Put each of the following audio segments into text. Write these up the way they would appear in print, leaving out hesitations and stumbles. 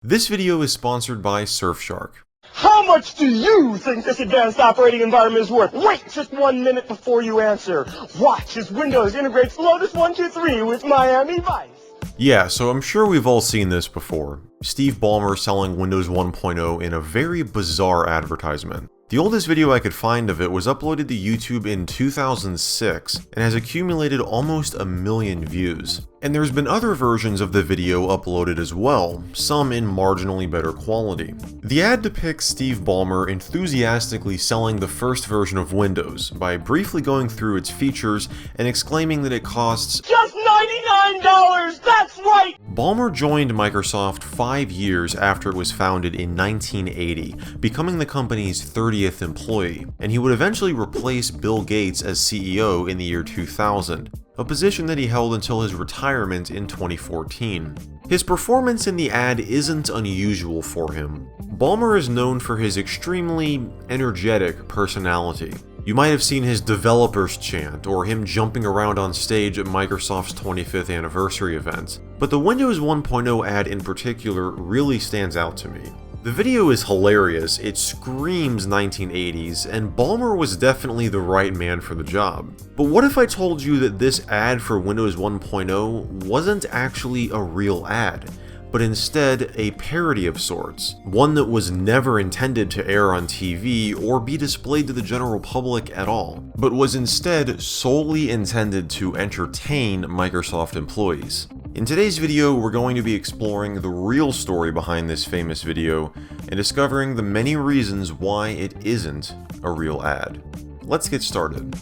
This video is sponsored by Surfshark. How much do you think this advanced operating environment is worth? Wait just 1 minute before you answer. Watch as Windows integrates Lotus 123 with Miami Vice. Yeah, so I'm sure we've all seen this before. Steve Ballmer selling Windows 1.0 in a very bizarre advertisement. The oldest video I could find of it was uploaded to YouTube in 2006 and has accumulated almost 1 million views. And there's been other versions of the video uploaded as well, some in marginally better quality. The ad depicts Steve Ballmer enthusiastically selling the first version of Windows by briefly going through its features and exclaiming that it costs Just $99! That's right! Ballmer joined Microsoft 5 years after it was founded in 1980, becoming the company's 30th employee, and he would eventually replace Bill Gates as CEO in the year 2000, a position that he held until his retirement in 2014. His performance in the ad isn't unusual for him. Ballmer is known for his extremely energetic personality. You might have seen his developers chant, or him jumping around on stage at Microsoft's 25th anniversary event, but the Windows 1.0 ad in particular really stands out to me. The video is hilarious, it screams 1980s, and Ballmer was definitely the right man for the job. But what if I told you that this ad for Windows 1.0 wasn't actually a real ad, but instead a parody of sorts, one that was never intended to air on TV or be displayed to the general public at all, but was instead solely intended to entertain Microsoft employees? In today's video, we're going to be exploring the real story behind this famous video and discovering the many reasons why it isn't a real ad. Let's get started.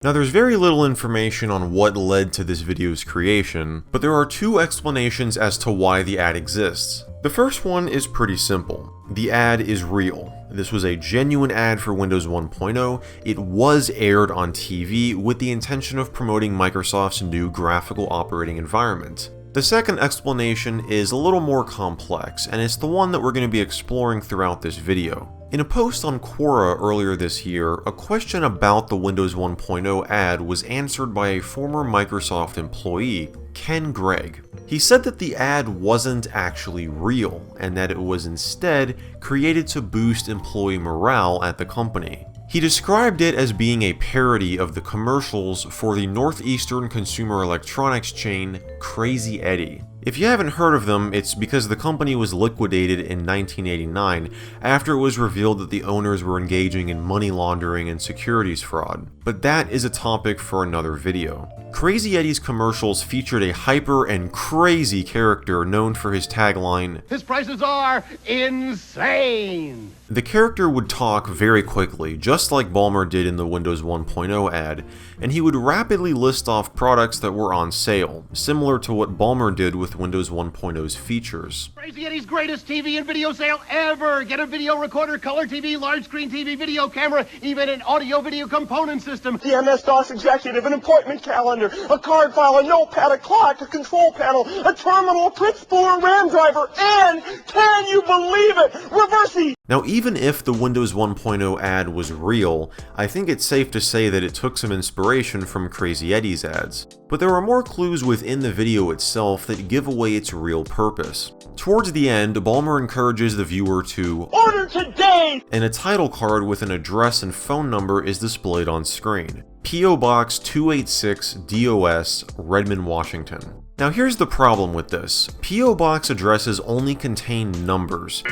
Now, there's very little information on what led to this video's creation, but there are two explanations as to why the ad exists. The first one is pretty simple. The ad is real. This was a genuine ad for Windows 1.0. It was aired on TV with the intention of promoting Microsoft's new graphical operating environment. The second explanation is a little more complex, and it's the one that we're going to be exploring throughout this video. In a post on Quora earlier this year, a question about the Windows 1.0 ad was answered by a former Microsoft employee, Ken Gregg. He said that the ad wasn't actually real, and that it was instead created to boost employee morale at the company. He described it as being a parody of the commercials for the Northeastern consumer electronics chain Crazy Eddie. If you haven't heard of them, it's because the company was liquidated in 1989 after it was revealed that the owners were engaging in money laundering and securities fraud. But that is a topic for another video. Crazy Eddie's commercials featured a hyper and crazy character known for his tagline, "His prices are insane!" The character would talk very quickly, just like Ballmer did in the Windows 1.0 ad, and he would rapidly list off products that were on sale, similar to what Ballmer did with Windows 1.0's features. Crazy Eddie's greatest TV and video sale ever! Get a video recorder, color TV, large screen TV, video camera, even an audio-video component system. The MS-DOS executive, an appointment calendar, a card file, a notepad, a clock, a control panel, a terminal, a print spooler, a RAM driver, and, can you believe it, reverse. Now, even if the Windows 1.0 ad was real, I think it's safe to say that it took some inspiration from Crazy Eddie's ads. But there are more clues within the video itself that give away its real purpose. Towards the end, Ballmer encourages the viewer to order today! And a title card with an address and phone number is displayed on screen. P.O. Box 286 DOS, Redmond, Washington. Now here's the problem with this. P.O. Box addresses only contain numbers.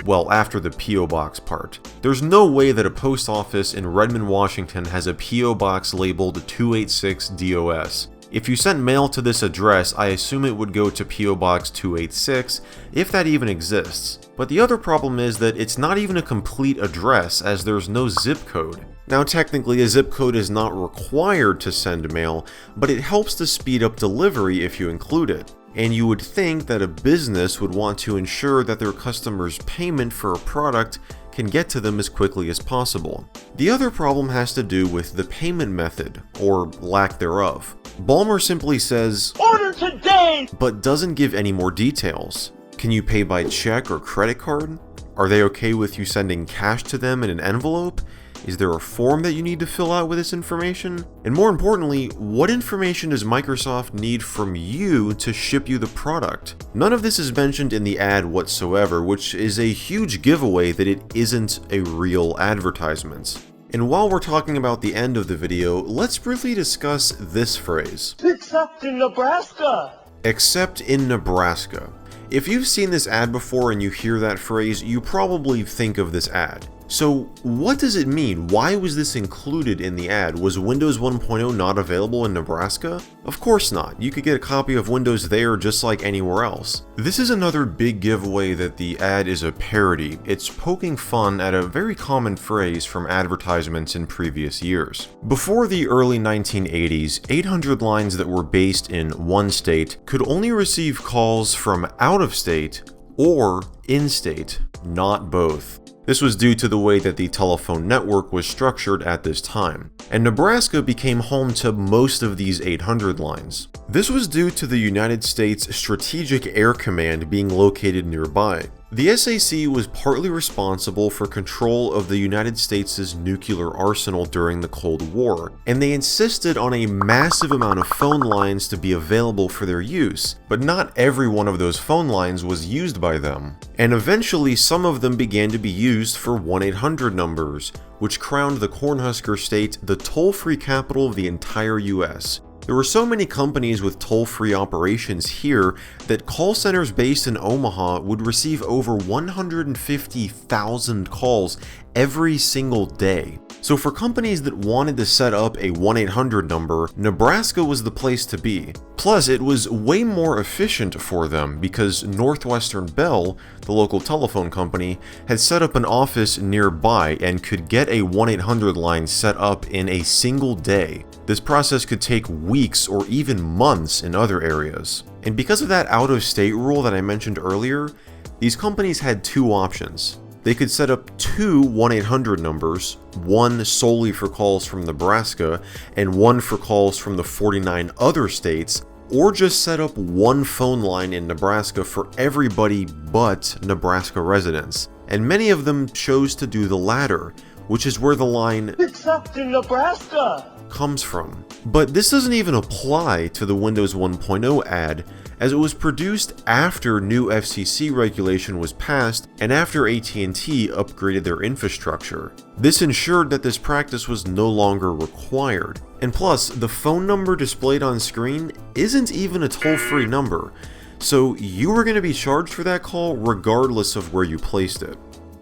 Well, after the P.O. Box part. There's no way that a post office in Redmond, Washington has a P.O. Box labeled 286 DOS. If you sent mail to this address, I assume it would go to P.O. Box 286, if that even exists. But the other problem is that it's not even a complete address, as there's no zip code. Now technically a zip code is not required to send mail, but it helps to speed up delivery if you include it. And you would think that a business would want to ensure that their customers' payment for a product can get to them as quickly as possible. The other problem has to do with the payment method, or lack thereof. Ballmer simply says, order today! But doesn't give any more details. Can you pay by check or credit card? Are they okay with you sending cash to them in an envelope? Is there a form that you need to fill out with this information? And more importantly, what information does Microsoft need from you to ship you the product? None of this is mentioned in the ad whatsoever, which is a huge giveaway that it isn't a real advertisement. And while we're talking about the end of the video, let's briefly discuss this phrase. Except in Nebraska. Except in Nebraska. If you've seen this ad before and you hear that phrase, you probably think of this ad. So what does it mean? Why was this included in the ad? Was Windows 1.0 not available in Nebraska? Of course not. You could get a copy of Windows there just like anywhere else. This is another big giveaway that the ad is a parody. It's poking fun at a very common phrase from advertisements in previous years. Before the early 1980s, 800 lines that were based in one state could only receive calls from out of state or in-state, not both. This was due to the way that the telephone network was structured at this time, and Nebraska became home to most of these 800 lines. This was due to the United States Strategic Air Command being located nearby. The SAC was partly responsible for control of the United States' nuclear arsenal during the Cold War, and they insisted on a massive amount of phone lines to be available for their use, but not every one of those phone lines was used by them. And eventually some of them began to be used for 1-800 numbers, which crowned the Cornhusker state the toll-free capital of the entire US. There were so many companies with toll-free operations here that call centers based in Omaha would receive over 150,000 calls every single day. So for companies that wanted to set up a 1-800 number, Nebraska was the place to be. Plus, it was way more efficient for them because Northwestern Bell, the local telephone company, had set up an office nearby and could get a 1-800 line set up in a single day. This process could take weeks or even months in other areas. And because of that out-of-state rule that I mentioned earlier, these companies had two options. They could set up two 1-800 numbers, one solely for calls from Nebraska and one for calls from the 49 other states, or just set up one phone line in Nebraska for everybody but Nebraska residents. And many of them chose to do the latter, which is where the line Except in Nebraska comes from. But this doesn't even apply to the Windows 1.0 ad, as it was produced after new FCC regulation was passed and after AT&T upgraded their infrastructure. This ensured that this practice was no longer required. And plus, the phone number displayed on screen isn't even a toll-free number, so you were going to be charged for that call regardless of where you placed it.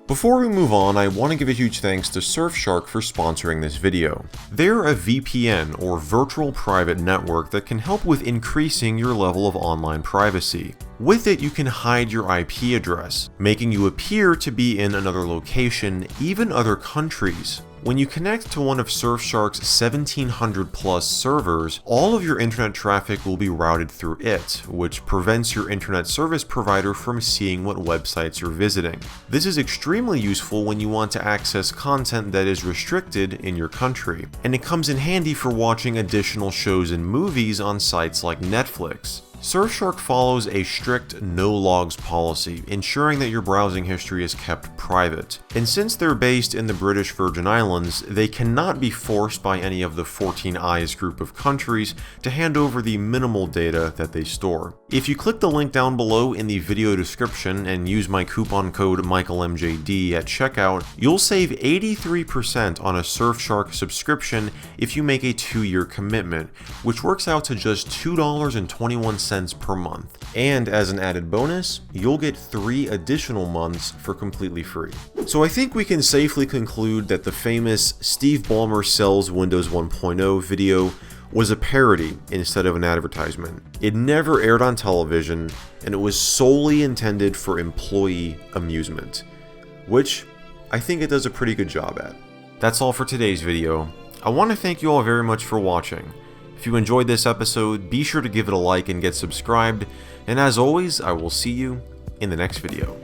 Before we move on, I want to give a huge thanks to Surfshark for sponsoring this video. They're a VPN, or virtual private network, that can help with increasing your level of online privacy. With it, you can hide your IP address, making you appear to be in another location, even other countries. When you connect to one of Surfshark's 1,700 plus servers, all of your internet traffic will be routed through it, which prevents your internet service provider from seeing what websites you're visiting. This is extremely useful when you want to access content that is restricted in your country, and it comes in handy for watching additional shows and movies on sites like Netflix. Surfshark follows a strict no-logs policy, ensuring that your browsing history is kept private. And since they're based in the British Virgin Islands, they cannot be forced by any of the 14 Eyes group of countries to hand over the minimal data that they store. If you click the link down below in the video description and use my coupon code MichaelMJD at checkout, you'll save 83% on a Surfshark subscription if you make a 2-year commitment, which works out to just $2.21 per month. And as an added bonus, you'll get 3 additional months for completely free. So I think we can safely conclude that the famous Steve Ballmer sells Windows 1.0 video was a parody instead of an advertisement. It never aired on television, and it was solely intended for employee amusement, which I think it does a pretty good job at. That's all for today's video. I want to thank you all very much for watching. If you enjoyed this episode, be sure to give it a like and get subscribed, and as always, I will see you in the next video.